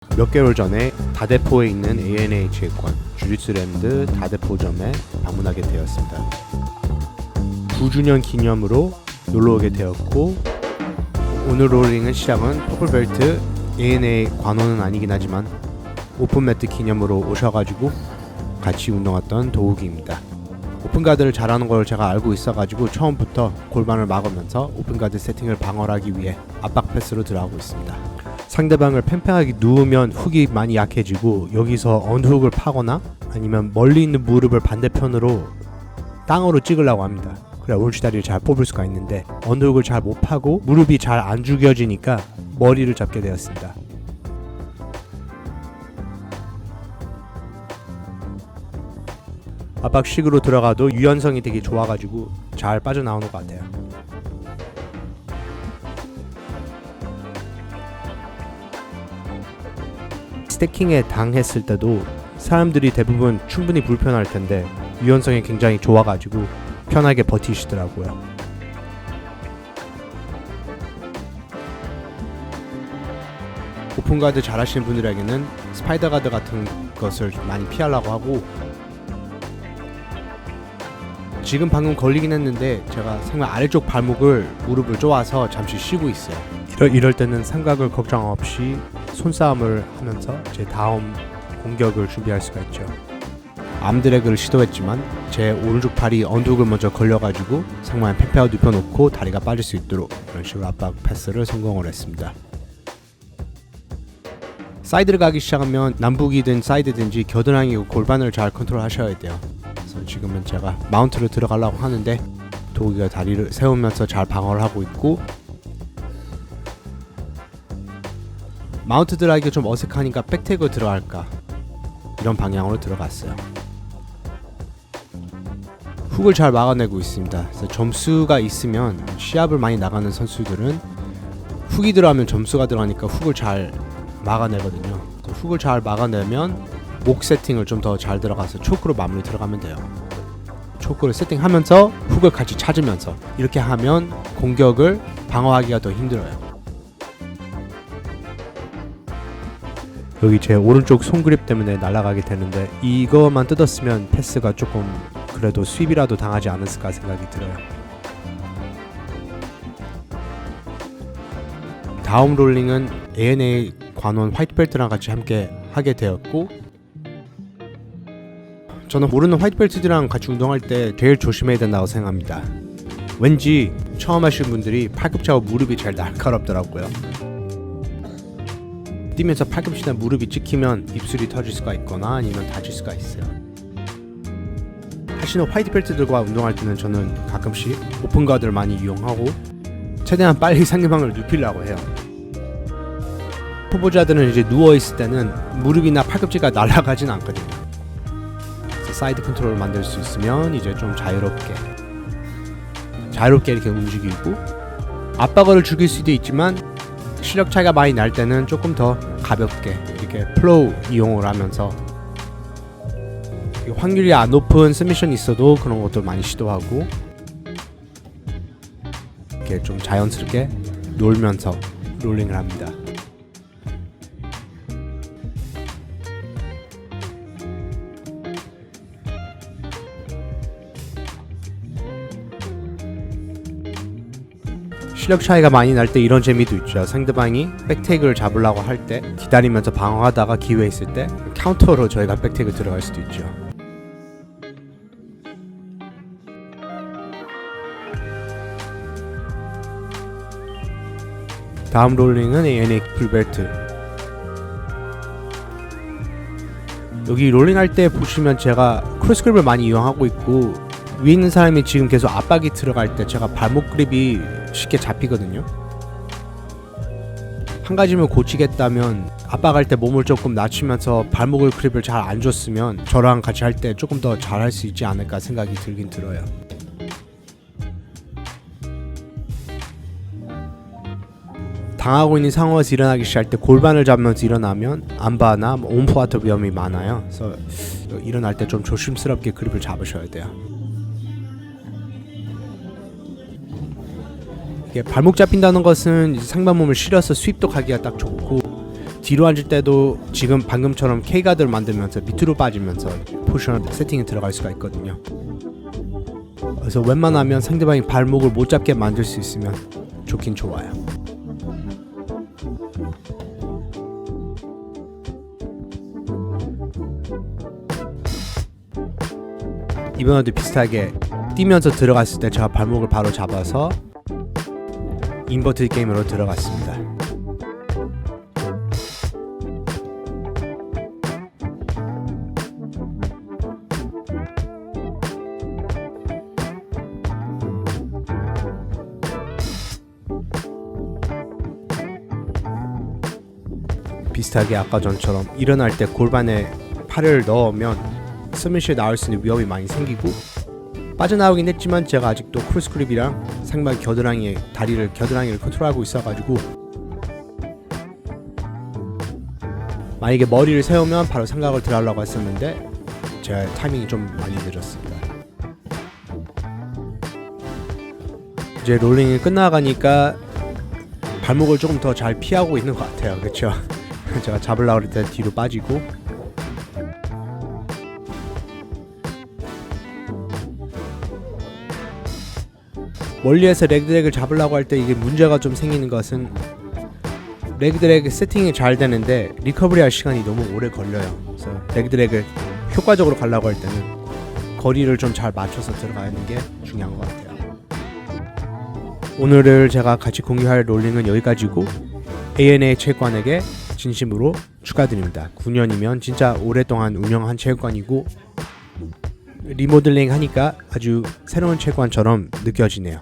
몇 개월 전에 다대포에 있는 ANA 체육관 주짓수랜드 다대포점에 방문하게 되었습니다. 9주년 기념으로 놀러오게 되었고, 오늘 롤링은 시작은 퍼플벨트 ANA 관원은 아니긴 하지만 오픈매트 기념으로 오셔가지고 같이 운동했던 도우기입니다. 오픈가드를 잘하는 걸 제가 알고 있어가지고 처음부터 골반을 막으면서 오픈가드 세팅을 방어하기 위해 압박 패스로 들어가고 있습니다. 상대방을 팽팽하게 누우면 훅이 많이 약해지고, 여기서 언훅을 파거나 아니면 멀리 있는 무릎을 반대편으로 땅으로 찍으려고 합니다. 그래 올치다리를 잘 뽑을 수가 있는데, 언훅을 잘 못 파고 무릎이 잘 안 죽여지니까 머리를 잡게 되었습니다. 압박식으로 들어가도 유연성이 되게 좋아가지고 잘 빠져나오는 것 같아요. 스태킹에 당했을 때도 사람들이 대부분 충분히 불편할 텐데 유연성이 굉장히 좋아가지고 편하게 버티시더라고요. 오픈가드 잘하시는 분들에게는 스파이더 가드 같은 것을 많이 피하려고 하고, 지금 방금 걸리긴 했는데 제가 정말 아래쪽 발목을 무릎을 쪼아서 잠시 쉬고 있어요. 이럴 때는 삼각을 걱정 없이 손싸움을 하면서 제 다음 공격을 준비할 수가 있죠. 암드래그를 시도했지만 제 오른쪽 팔이 언둑을 먼저 걸려가지고 상만 페페어 눕혀놓고 다리가 빠질 수 있도록 이런 식으로 압박 패스를 성공을 했습니다. 사이드를 가기 시작하면 남북이든 사이드든지 겨드랑이 골반을 잘 컨트롤 하셔야 돼요. 그래서 지금은 제가 마운트를 들어가려고 하는데 도우기가 다리를 세우면서 잘 방어를 하고 있고, 마운트 들어가기가 좀 어색하니까 백태그 들어갈까 이런 방향으로 들어갔어요. 훅을 잘 막아내고 있습니다. 그래서 점수가 있으면 시합을 많이 나가는 선수들은 훅이 들어가면 점수가 들어가니까 훅을 잘 막아내거든요. 훅을 잘 막아내면 목 세팅을 좀 더 잘 들어가서 초크로 마무리 들어가면 돼요. 초크를 세팅하면서 훅을 같이 찾으면서 이렇게 하면 공격을 방어하기가 더 힘들어요. 여기 제 오른쪽 손그립 때문에 날아가게 되는데, 이거만 뜯었으면 패스가 조금 그래도 스윕이라도 당하지 않았을까 생각이 들어요. 다음 롤링은 ANA 관원 화이트벨트랑 같이 함께 하게 되었고, 저는 모르는 화이트벨트들이랑 같이 운동할 때 제일 조심해야 된다고 생각합니다. 왠지 처음 하시는 분들이 팔꿈치하고 무릎이 제일 날카롭더라고요. 뛰면서 팔꿈치나 무릎이 찍히면 입술이 터질 수가 있거나 아니면 다칠 수가 있어요. 하시는 화이트벨트들과 운동할 때는 저는 가끔씩 오픈가드를 많이 이용하고 최대한 빨리 상대방을 눕히려고 해요. 초보자들은 이제 누워있을 때는 무릎이나 팔꿈치가 날아가진 않거든요. 그래서 사이드 컨트롤을 만들 수 있으면 이제 좀 자유롭게 이렇게 움직이고, 압박을 죽일 수도 있지만 시력 차이가 많이 날 때는 조금 더 가볍게 이렇게 플로우 이용을 하면서, 확률이 안 높은 스미션이 있어도 그런 것도 많이 시도하고, 이렇게 좀 자연스럽게 놀면서 롤링을 합니다. 시력 차이가 많이 날 때 이런 재미도 있죠. 상대방이 백테이크를 잡으려고 할 때 기다리면서 방어하다가 기회 있을 때 카운터로 저희가 백테이크 들어갈 수도 있죠. 다음 롤링은 ANA 풀벨트. 여기 롤링 할 때 보시면 제가 크로스 그립을 많이 이용하고 있고, 위에 있는 사람이 지금 계속 압박이 들어갈 때 제가 발목 그립이 쉽게 잡히거든요. 한 가지만 고치겠다면 압박할 때 몸을 조금 낮추면서 발목을 그립을 잘 안 줬으면 저랑 같이 할 때 조금 더 잘할 수 있지 않을까 생각이 들긴 들어요. 당하고 있는 상황에서 일어나기 시작할 때 골반을 잡으면서 일어나면 암바나 온포아터 위험이 많아요. 그래서 일어날 때 좀 조심스럽게 그립을 잡으셔야 돼요. 이게 발목 잡힌다는 것은 상반 몸을 실어서 스윕도 가기가 딱 좋고, 뒤로 앉을 때도 지금 방금처럼 K가드를 만들면서 밑으로 빠지면서 포지션 세팅이 들어갈 수가 있거든요. 그래서 웬만하면 상대방이 발목을 못 잡게 만들 수 있으면 좋긴 좋아요. 이번에도 비슷하게 뛰면서 들어갔을 때 제가 발목을 바로 잡아서 인버티드 게임으로 들어갔습니다. 비슷하게 아까 전처럼 일어날 때 골반에 팔을 넣으면 스매시에 나올 수 있는 위험이 많이 생기고, 빠져나오긴 했지만 제가 아직도 크로스그립이랑 상반 겨드랑이를 컨트롤하고 있어가지고 만약에 머리를 세우면 바로 삼각을 들어가려고 했었는데 제가 타이밍이 좀 많이 늦었습니다. 이제 롤링이 끝나가니까 발목을 조금 더 잘 피하고 있는 것 같아요. 그렇죠? 제가 잡으려고 할 때 뒤로 빠지고, 멀리에서 레그드랙을 잡으려고 할 때 이게 문제가 좀 생기는 것은 레그드랙 세팅이 잘 되는데 리커버리 할 시간이 너무 오래 걸려요. 그래서 레그드랙을 효과적으로 가려고 할 때는 거리를 좀 잘 맞춰서 들어가는 게 중요한 것 같아요. 오늘을 제가 같이 공유할 롤링은 여기까지고, ANA 체육관에게 진심으로 축하드립니다. 9년이면 진짜 오랫동안 운영한 체육관이고 리모델링 하니까 아주 새로운 체육관처럼 느껴지네요.